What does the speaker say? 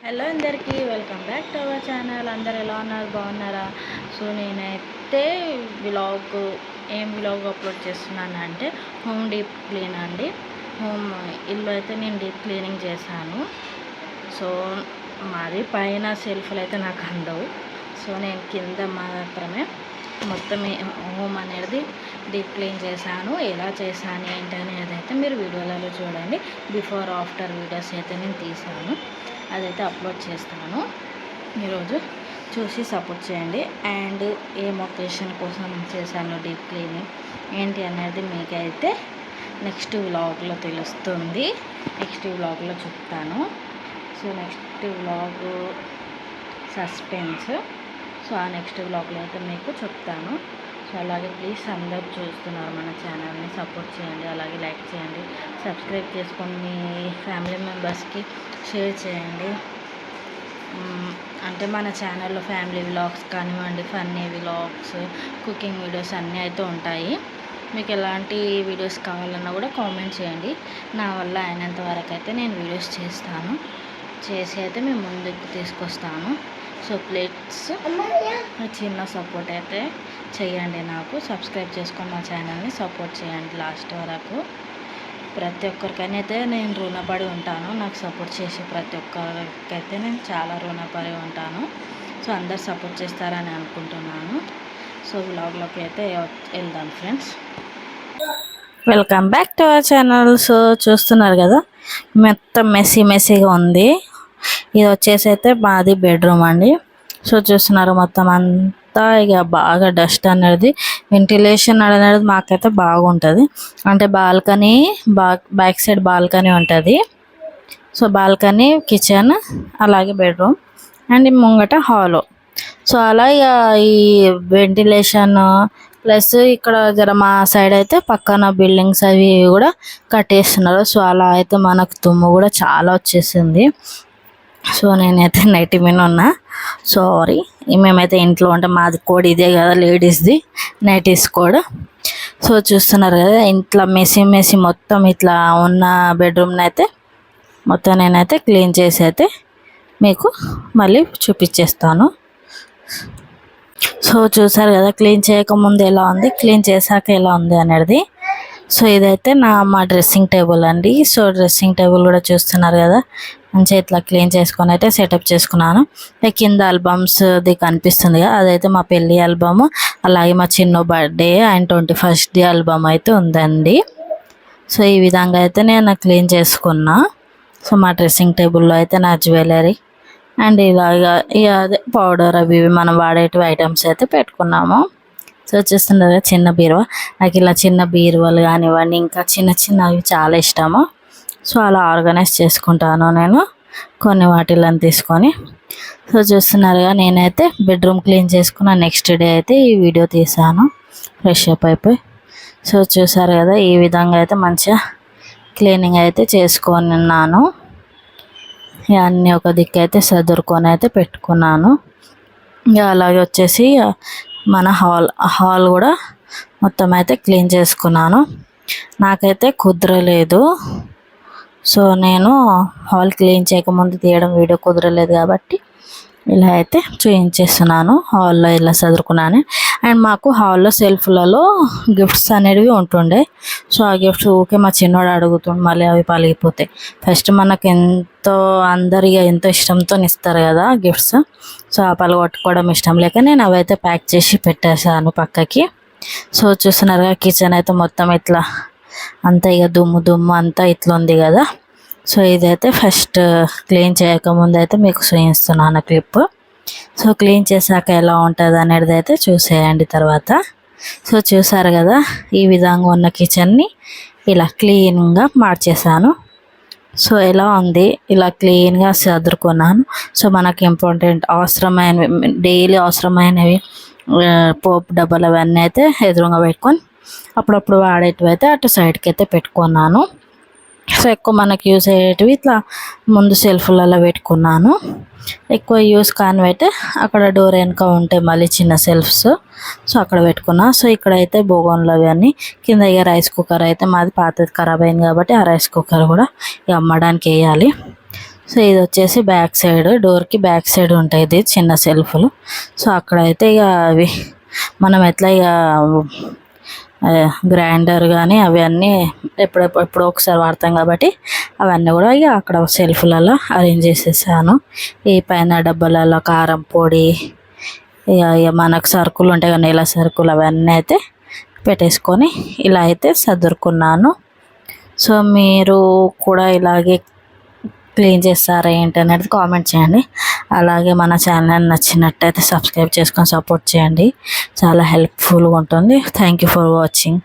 Hello అందరికీ welcome back to our channel. అందరు ఎలా ఉన్నారు, బాగున్నారా? సో నేనైతే ఏం వ్లాగ్ అప్లోడ్ చేస్తున్నాను అంటే హోమ్ డీప్ క్లీన్ అండి. ఇల్లు అయితే నేను డీప్ క్లీనింగ్ చేశాను. సో మాది పైన సెల్ఫ్లు అయితే నాకు అందవు. సో నేను కింద మాత్రమే మొత్తం హోమ్ అనేది డీప్ క్లీన్ చేశాను. ఎలా చేశాను ఏంటి అనేది అయితే మీరు వీడియోలలో చూడండి. బిఫోర్ ఆఫ్టర్ వీడియోస్ అయితే నేను తీసాను, అదైతే అప్లోడ్ చేస్తాను. ఈరోజు చూసి సపోర్ట్ చేయండి. అండ్ ఏ ఒకేషన్ కోసం చేశాను డీప్ క్లీనింగ్ ఏంటి అనేది మీకైతే నెక్స్ట్ వ్లాగ్లో తెలుస్తుంది. నెక్స్ట్ వ్లాగ్లో చెప్తాను. So next vlog suspense. So ఆ నెక్స్ట్ వ్లాగ్లో అయితే మీకు చెప్తాను. సో అలాగే ప్లీజ్ అందరూ చూస్తున్నారు మన ఛానల్ని సపోర్ట్ చేయండి, అలాగే లైక్ చేయండి, సబ్స్క్రైబ్ చేసుకొని మీ ఫ్యామిలీ మెంబర్స్కి షేర్ చేయండి. అంటే మన ఛానల్లో ఫ్యామిలీ వ్లాగ్స్ కానివ్వండి, ఫన్నీ వ్లాగ్స్, కుకింగ్ వీడియోస్ అన్నీ అయితే ఉంటాయి. మీకు ఎలాంటి వీడియోస్ కావాలన్నా కూడా కామెంట్ చేయండి. నా వల్ల అయినంత వరకు అయితే నేను వీడియోస్ చేస్తాను, చేసి అయితే మేము ముందుకు తీసుకొస్తాను. సో ప్లీజ్ చిన్న సపోర్ట్ అయితే చేయండి. నాకు సబ్స్క్రైబ్ చేసుకొని మా ఛానల్ని సపోర్ట్ చేయండి లాస్ట్ వరకు. ప్రతి ఒక్కరికైనా అయితే నేను రుణపడి ఉంటాను. నాకు సపోర్ట్ చేసే ప్రతి ఒక్కరికైతే నేను చాలా రుణపడి ఉంటాను. సో అందరు సపోర్ట్ చేస్తారని అనుకుంటున్నాను. సో వ్లాగ్లోకి అయితే వెళ్దాం friends. Welcome back to our channel. So చూస్తున్నారు కదా, మొత్తం మెస్సీగా ఉంది. ఇది వచ్చేసి అయితే మాది బెడ్రూమ్ అండి. సో చూస్తున్నారు మొత్తం అంతా ఇక బాగా డస్ట్ అనేది, వెంటిలేషన్ అనేది మాకైతే బాగుంటుంది. అంటే బాల్కనీ బ్యాక్ సైడ్ బాల్కనీ ఉంటుంది. సో బాల్కనీ, కిచెన్, అలాగే బెడ్రూమ్ అండ్ ముంగట హాలు. సో అలా ఇక ఈ వెంటిలేషన్ ప్లస్ ఇక్కడ జర మా సైడ్ అయితే పక్కన బిల్డింగ్స్ అవి కూడా కట్టేస్తున్నారు. సో అలా అయితే మనకు దుమ్ము కూడా చాలా వచ్చేసింది. సో నేనైతే నైటీ మీద ఉన్నా, సారీ. మేమైతే ఇంట్లో ఉంటే మాది కోడ్ ఇదే కదా, లేడీస్ది నైటీస్ కోడ్. సో చూస్తున్నారు కదా, ఇంట్లో మెస్సీ మొత్తం ఇట్లా ఉన్న బెడ్రూమ్ని అయితే మొత్తం నేనైతే క్లీన్ చేసి అయితే మీకు మళ్ళీ చూపించేస్తాను. సో చూసారు కదా, క్లీన్ చేయకముందు ఎలా ఉంది, క్లీన్ చేశాక ఎలా ఉంది అనేది. సో ఇదైతే మా డ్రెస్సింగ్ టేబుల్ అండి. సో డ్రెస్సింగ్ టేబుల్ కూడా చూస్తున్నారు కదా, మంచిగా ఇట్లా క్లీన్ చేసుకొని అయితే సెటప్ చేసుకున్నాను. కింద ఆల్బమ్స్ది కనిపిస్తుంది కదా, అదైతే మా పెళ్ళి ఆల్బమ్, అలాగే మా చిన్న బర్త్డే అండ్ 21st ఆల్బమ్ అయితే ఉందండి. సో ఈ విధంగా అయితే నేను క్లీన్ చేసుకున్నా. సో మా డ్రెస్సింగ్ టేబుల్లో అయితే నా జ్యువెలరీ అండ్ ఇలాగా ఇక అదే పౌడర్ అవి మనం వాడేటివి ఐటమ్స్ అయితే పెట్టుకున్నాము. సో చూస్తున్నారు చిన్న బీరువా, నాకు ఇలా చిన్న బీరువాలు కానివ్వండి ఇంకా చిన్నవి చాలా ఇష్టము. సో అలా ఆర్గనైజ్ చేసుకుంటాను నేను కొన్ని వాటిలను తీసుకొని. సో చూస్తున్నారుగా, నేనైతే బెడ్రూమ్ క్లీన్ చేసుకున్న నెక్స్ట్ డే అయితే ఈ వీడియో తీసాను ఫ్రెష్ అప్ అయిపోయి. సో చూసారు కదా, ఈ విధంగా అయితే మంచిగా క్లీనింగ్ అయితే చేసుకొని ఉన్నాను. అన్నీ ఒక దిక్కు అయితే సదురుకొని అయితే పెట్టుకున్నాను. ఇక అలాగే వచ్చేసి మన హాల్ కూడా మొత్తం అయితే క్లీన్ చేసుకున్నాను. నాకైతే కుదరలేదు. సో నేను హాల్ క్లీన్ చేయకముందు తీయడం వీడియో కుదరలేదు కాబట్టి ఇలా అయితే చూపించేస్తున్నాను. హాల్లో ఇలా చదువుకున్నాను. అండ్ మాకు హాల్లో సెల్ఫ్లలో గిఫ్ట్స్ అనేవి ఉంటుండే. సో ఆ గిఫ్ట్స్ ఊకే మా చిన్నోడు అడుగుతుండే, మళ్ళీ అవి పలిగిపోతాయి. ఫస్ట్ మనకు అందరిగా ఎంతో ఇష్టంతో ఇస్తారు కదా గిఫ్ట్స్. సో ఆ పలగొట్టుకోవడం ఇష్టం లేక నేను అవి అయితే ప్యాక్ చేసి పెట్టేశాను పక్కకి. సో చూస్తున్నారుగా, కిచెన్ అయితే మొత్తం ఇట్లా అంతా ఇక దుమ్ము అంతా ఇట్లా ఉంది కదా. సో ఇదైతే ఫస్ట్ క్లీన్ చేయకముందు అయితే మీకు చూపిస్తున్నాను క్లిప్. సో క్లీన్ చేశాక ఎలా ఉంటుంది అనేది అయితే చూసేయండి తర్వాత. సో చూసారు కదా, ఈ విధంగా ఉన్న కిచెన్ని ఇలా క్లీన్గా మార్చేసాను. సో ఎలా ఉంది, ఇలా క్లీన్గా సర్దుకున్నాను. సో మనకి ఇంపార్టెంట్ అవసరమైనవి, డైలీ అవసరమైనవి పోపు డబ్బాలు అవన్నీ అయితే ఎదురుగా పెట్టుకొని అప్పుడప్పుడు వాడేటివి అయితే అటు సైడ్కి అయితే పెట్టుకున్నాను. సో ఎక్కువ మనకి యూస్ అయ్యేటివి ఇట్లా ముందు సెల్ఫ్లలో పెట్టుకున్నాను. ఎక్కువ యూస్ కానివి అయితే అక్కడ డోర్ వెనుక ఉంటాయి మళ్ళీ చిన్న సెల్ఫ్స్. సో అక్కడ పెట్టుకున్నా. సో ఇక్కడైతే బోగోన్లు అవన్నీ కింద. ఇక రైస్ కుక్కర్ అయితే మాది పాతది ఖరాబ్ అయింది కాబట్టి ఆ రైస్ కుక్కర్ కూడా ఇక అమ్మడానికి వేయాలి. సో ఇది వచ్చేసి బ్యాక్ సైడ్, డోర్కి బ్యాక్ సైడ్ ఉంటాయి ఇది చిన్న సెల్ఫ్లు. సో అక్కడైతే ఇక అవి మనం ఎట్లా ఇక గ్రైండర్ కానీ అవన్నీ ఎప్పుడో ఒకసారి వాడతాం కాబట్టి అవన్నీ కూడా ఇక అక్కడ సెల్ఫ్లలో అరేంజ్ చేసేసాను. ఈ పైన డబ్బాలలో కారం పొడి, ఇక మనకు సరుకులు ఉంటాయి కదా, నెల సరుకులు అవన్నీ అయితే పెట్టేసుకొని ఇలా అయితే సర్దుకున్నాను. సో మీరు కూడా ఇలాగే క్లీన్ చేస్తారా ఏంటి అనేది కామెంట్ చేయండి. అలాగే మన ఛానల్ నచ్చినట్టయితే సబ్స్క్రైబ్ చేసుకొని సపోర్ట్ చేయండి, చాలా హెల్ప్ఫుల్గా ఉంటుంది. Thank you for watching.